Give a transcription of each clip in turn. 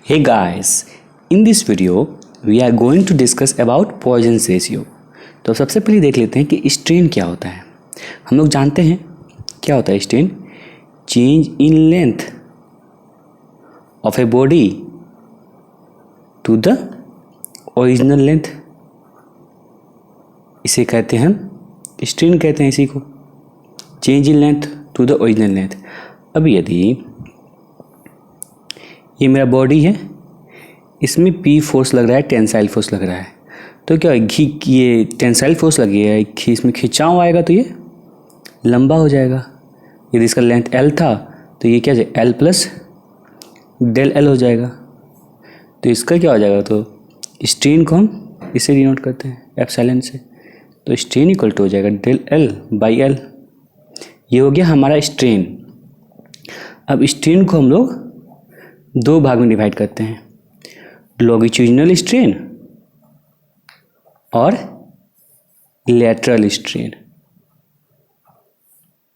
Hey guys, in this video we are going to discuss about Poisson's ratio। तो सबसे पहले देख लेते हैं कि स्ट्रेन क्या होता है। हम लोग जानते हैं क्या होता है strain, change in length of a body to the original length, इसे कहते हैं हम स्ट्रेन कहते हैं इसी को, change in length to the original length. अब यदि ये मेरा बॉडी है, इसमें पी फोर्स लग रहा है, टेंसाइल फोर्स लग रहा है, तो क्या ये टेंसाइल फोर्स लगी है, इसमें खिंचाव आएगा तो ये लंबा हो जाएगा। यदि इसका लेंथ एल था तो ये क्या है, एल प्लस डेल एल हो जाएगा। तो इसका क्या हो जाएगा, तो स्ट्रेन को हम इसे डिनोट करते हैं एप्सिलॉन से, तो स्ट्रेन इक्वल टू हो जाएगा डेल एल बाई एल। ये हो गया हमारा स्ट्रेन। अब स्ट्रेन को हम लोग दो भाग में डिवाइड करते हैं, लॉन्गिट्यूडिनल स्ट्रेन और लैटरल स्ट्रेन।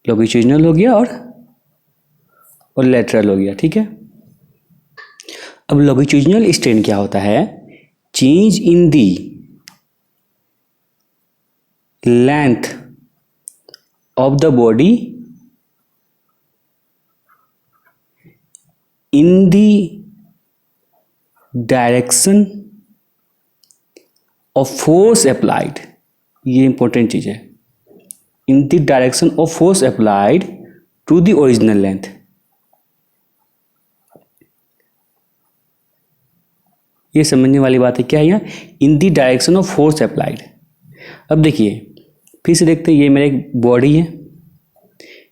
लॉन्गिट्यूडिनल हो गया और लैटरल हो गया, ठीक है। अब लॉन्गिट्यूडिनल स्ट्रेन क्या होता है, change in the length of the body in the direction of force applied, ये important चीज़ है, in the direction of force applied to the original length। ये समझने वाली बात है, क्या है यहाँ, in the direction of force applied। अब देखिए फिर से देखते हैं, ये मेरा एक बॉडी है,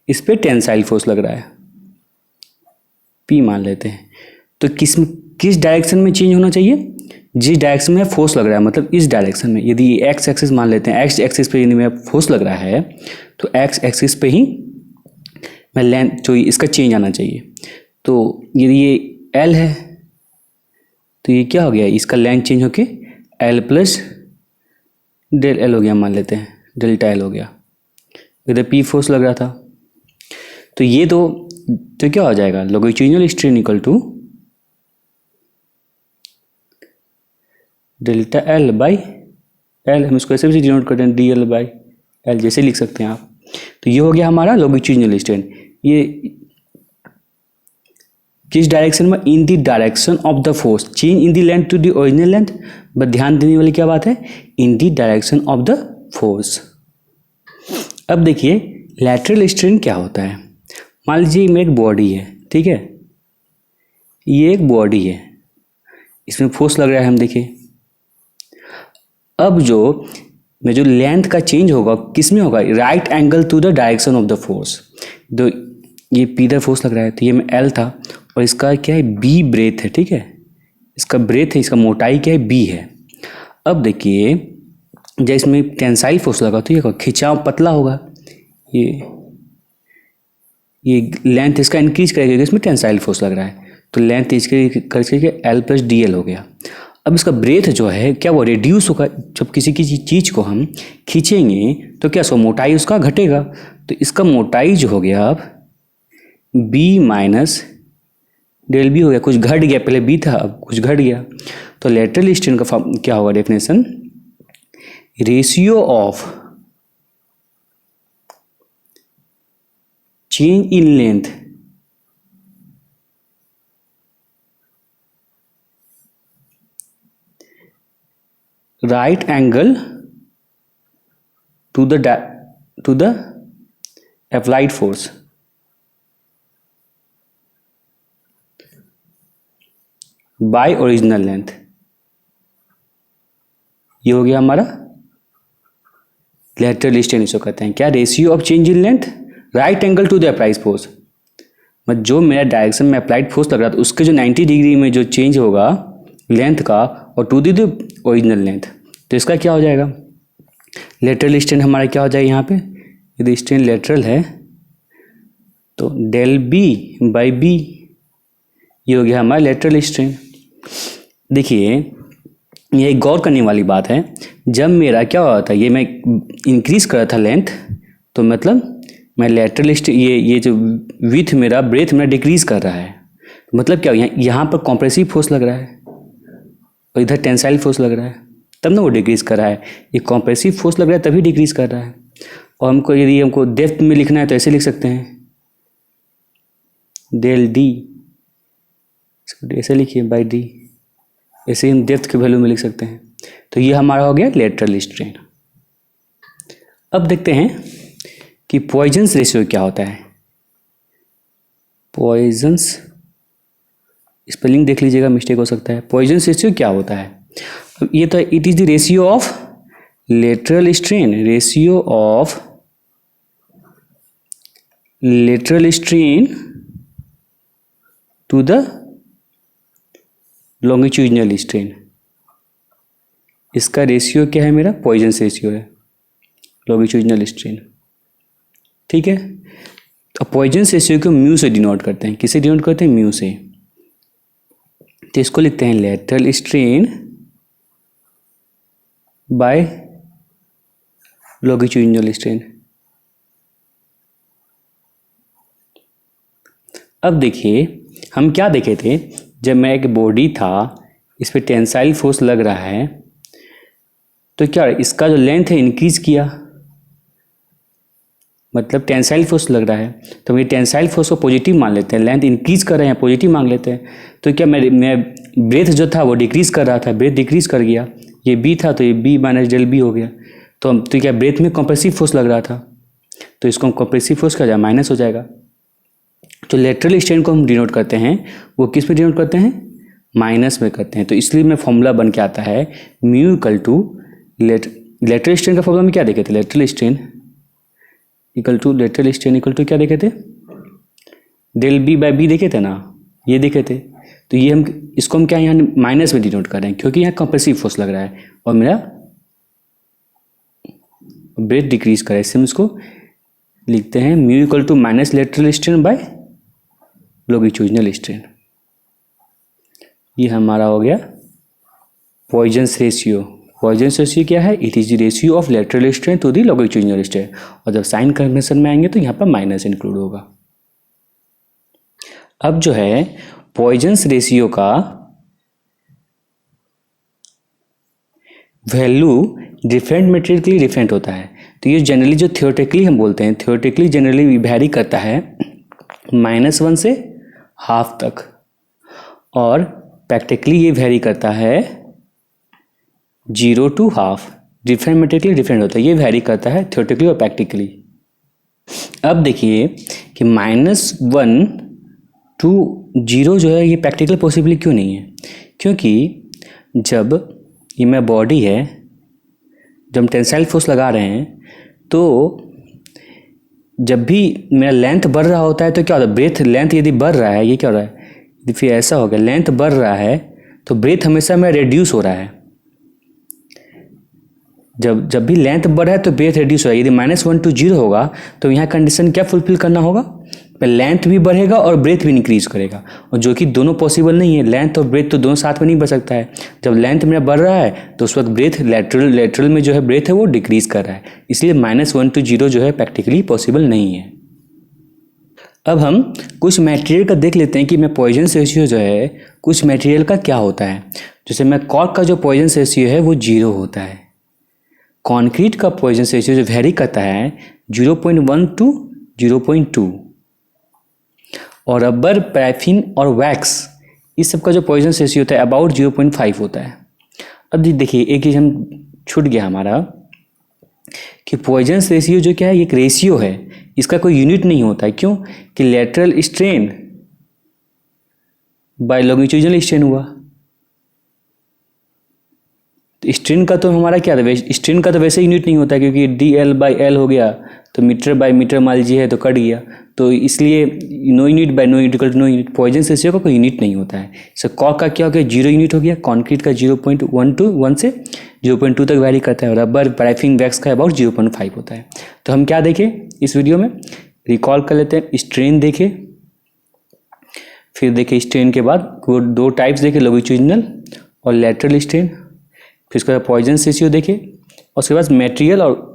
इस पर टेंसाइल फोर्स लग रहा है, पी मान लेते हैं। तो किस डायरेक्शन में चेंज होना चाहिए, जिस डायरेक्शन में फोर्स लग रहा है, मतलब इस डायरेक्शन में। यदि एक्स एक्सिस मान लेते हैं, एक्स एक्सिस पे यदि मेरा फोर्स लग रहा है तो एक्स एक्सिस पे ही मैं लेंथ जो इसका चेंज आना चाहिए। तो यदि ये एल है तो ये क्या हो गया, इसका लेंथ चेंज होके एल प्लस डेल एल हो गया, मान लेते हैं डेल्टा एल हो गया। इधर पी फोर्स लग रहा था, तो ये तो क्या हो जाएगा, longitudinal strain equal to delta L by L. हम इसको ऐसे भी डिनोट करते हैं डी एल बाई एल, जैसे लिख सकते हैं आप। तो ये हो गया हमारा लॉन्गिट्यूडिनल स्ट्रेन। ये किस डायरेक्शन में, in the direction of the force, change in the length to the original length. But ध्यान देने वाली क्या बात है, in the direction of the force. अब देखिए लैटरल स्ट्रेन क्या होता है। मान लीजिए मेरी एक बॉडी है, ठीक है, ये एक बॉडी है, इसमें फोर्स लग रहा है, हम देखिए। अब जो लेंथ का चेंज होगा किस में होगा, right angle to the direction of the force. तो ये पी इधर फोर्स लग रहा है, तो ये में एल था और इसका क्या है, बी ब्रेथ है, ठीक है, इसका ब्रेथ है, इसका मोटाई क्या है, बी है। अब देखिए जब इसमें टेंसाइल फोर्स लगा तो ये खिंचाव पतला होगा, ये लेंथ इसका इंक्रीज करेगा क्योंकि इसमें टेंसाइल फोर्स लग रहा है, तो लेंथ इसके करके एल प्लस डी एल हो गया। अब इसका ब्रेथ जो है क्या, वो रिड्यूस होगा। जब किसी चीज़ को हम खींचेंगे तो क्या सो मोटाई उसका घटेगा, तो इसका मोटाई जो हो गया अब बी माइनस डेल बी हो गया, कुछ घट गया, पहले बी था अब कुछ घट गया। तो लैटरल स्ट्रेन का क्या होगा definition, ratio of change in length right angle to the applied force by original length। ये हो गया हमारा लैटरल स्ट्रेन, इसको कहते हैं क्या, ratio of change in length right angle to the applied force. मतलब जो मेरा डायरेक्शन में अप्लाइड फोर्स लग रहा था उसके जो 90 डिग्री में जो चेंज होगा लेंथ का, और टू द ओरिजिनल लेंथ, तो इसका क्या हो जाएगा, लेटरल स्ट्रेन हमारा क्या हो जाएगा यहाँ पे। यदि स्ट्रेन लेटरल है तो डेल बी बाई बी, ये हो गया हमारा लेटरल स्ट्रेन। देखिए ये एक गौर करने वाली बात है, जब मेरा क्या हुआ था, ये मैं इंक्रीज कर रहा था लेंथ, तो मतलब मैं लैटरल ये जो विथ मेरा ब्रेथ मेरा डिक्रीज कर रहा है, मतलब क्या, यहाँ पर कॉम्प्रेसिव फोर्स लग रहा है और इधर टेंसाइल फोर्स लग रहा है, तब ना वो डिक्रीज़ कर रहा है। ये कॉम्प्रेसिव फोर्स लग रहा है तभी डिक्रीज़ कर रहा है। और हमको यदि हमको डेप्थ में लिखना है तो ऐसे लिख सकते हैं, डेल डी, ऐसे लिखिए बाई डी, ऐसे ही हम डेप्थ के वैल्यू में लिख सकते हैं। तो ये हमारा हो गया लेटरल स्ट्रेन। अब देखते हैं कि पॉइजन्स रेशियो क्या होता है। पॉइजन्स, स्पेलिंग देख लीजिएगा, मिस्टेक हो सकता है। पॉइजन्स रेशियो क्या होता है? अब ये तो it is the ratio of lateral strain, ratio of lateral strain to the longitudinal strain. इसका रेशियो क्या है मेरा? पॉइजन्स रेशियो है, लॉन्गिट्यूडिनल स्ट्रेन। ठीक है, तो पॉइजन्स रेशियो को म्यू से डिनोट करते हैं। किसे डिनोट करते हैं? म्यू से। तो इसको लिखते हैं lateral strain by longitudinal strain. अब देखिए हम क्या देखे थे, जब मैं एक बॉडी था, इस पे टेंसाइल फोर्स लग रहा है, तो क्या इसका जो लेंथ है इंक्रीज किया, मतलब टेंसाइल फोर्स लग रहा है, तो ये टेंसाइल फोर्स को पॉजिटिव मान लेते हैं, लेंथ इंक्रीज कर रहे हैं पॉजिटिव मान लेते हैं। तो क्या मैं ब्रेथ जो था वो डिक्रीज कर रहा था, ब्रेथ डिक्रीज कर गया, ये बी था तो ये बी माइनस डेल बी हो गया। तो क्या ब्रेथ में कंप्रेसिव फोर्स लग रहा था, तो इसको हम कंप्रेसिव फोर्स का माइनस हो जाएगा। तो लेटरल स्ट्रेन को हम डिनोट करते हैं, वो किस में डिनोट करते हैं? माइनस में करते हैं। तो इसलिए में फॉर्मूला बन के आता है mu equal to lateral strain का फॉर्मूला में क्या देखे थे? Lateral strain equal to lateral strain equal to क्या देखे थे? डेल बी बाई बी देखे थे ना, ये देखे थे। तो ये हम इसको हम क्या यहाँ माइनस में डिनोट कर रहे हैं, क्योंकि यहाँ कंप्रेसिव फोर्स लग रहा है और मेरा ब्रेथ डिक्रीज करे। इससे हम इसको लिखते हैं mu equal to minus lateral strain by longitudinal strain. ये हमारा हो गया पॉइजन्स रेशियो। पॉइजन्स रेशियो क्या है? It is the ratio of lateral strain to the longitudinal strain. और जब साइन कन्वेंशन में आएंगे तो यहाँ पर माइनस इंक्लूड होगा। अब जो है पॉइजन्स रेशियो का वैल्यू डिफरेंट मटेरियल के लिए डिफरेंट होता है। तो ये जनरली जो थियोरेटिकली हम बोलते हैं, थियोरेटिकली जनरली वैरी करता है -1 से हाफ तक, और प्रैक्टिकली ये वैरी करता है 0 to ½ डिफरेंट मटेरियल डिफरेंट होता है। ये वैरी करता है थियोरेटिकली और प्रैक्टिकली। अब देखिए कि -1 to 0 जो है ये प्रैक्टिकल पॉसिबल क्यों नहीं है? क्योंकि जब ये मेरा बॉडी है, जब हम टेंसाइल फोर्स लगा रहे हैं, तो जब भी मेरा लेंथ बढ़ रहा होता है तो क्या होता है? ब्रेथ लेंथ यदि बढ़ रहा है, ये क्या हो रहा है? यदि फिर ऐसा हो गया, लेंथ बढ़ रहा है तो ब्रेथ हमेशा मेरा रिड्यूस हो रहा है। जब भी लेंथ बढ़ा है तो ब्रेथ रिड्यूस होगा। यदि -1 to 0 होगा तो यहाँ कंडीशन क्या फुलफिल करना होगा? लेंथ भी बढ़ेगा और ब्रेथ भी इंक्रीज करेगा, और जो कि दोनों पॉसिबल नहीं है। लेंथ और ब्रेथ तो दोनों साथ में नहीं बढ़ सकता है। जब लेंथ मेरा बढ़ रहा है तो उस वक्त ब्रेथ लेटरल में जो है ब्रेथ है वो डिक्रीज कर रहा है। इसलिए -1 to 0 जो है प्रैक्टिकली पॉसिबल नहीं है। अब हम कुछ मटेरियल का देख लेते हैं कि मैं पॉइजन्स रेशियो जो है कुछ मटेरियल का क्या होता है। जैसे मैं कॉर्क का जो पॉइजन्स रेशियो है वो 0 होता है। कॉन्क्रीट का पॉइजन्स रेशियो जो वेरी करता है 0.1 to 0.2, और रबर, पैराफिन और वैक्स इस सब का जो पॉइजन्स रेशियो होता है अबाउट 0.5 होता है। अब देखिए एक चीज हम छूट गया हमारा कि पॉइजन्स रेशियो जो क्या है, एक रेशियो है, इसका कोई यूनिट नहीं होता है। क्यों? कि lateral strain by longitudinal strain हुआ। तो स्ट्रेन का तो हमारा क्या था? स्ट्रेन का तो वैसे यूनिट नहीं होता है, क्योंकि DL/L हो गया तो मीटर बाय मीटर मान लीजिए है तो कट गया। तो इसलिए no unit by no unit equal to no unit. Poisson's ratio का कोई यूनिट नहीं होता है। सो कॉक का क्या हो गया? 0 यूनिट हो गया। कॉन्क्रीट का 0.1 से 0.2 तक वैरी करता है। रबर, पैराफिन, वैक्स का अबाउट 0.5 होता है। तो हम क्या देखें इस वीडियो में? रिकॉल कर लेते हैं। स्ट्रेन देखे, फिर देखे स्ट्रेन के बाद वो 2 टाइप्स देखे, लॉन्गिट्यूडिनल और लेटरल स्ट्रेन। फिर उसके बाद पॉइजन्स रेशियो देखे, और उसके बाद मटेरियल, और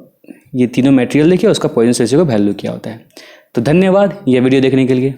ये तीनों मटेरियल देखे, उसका पॉइजन्स रेशियो का वैल्यू क्या होता है। तो धन्यवाद ये वीडियो देखने के लिए।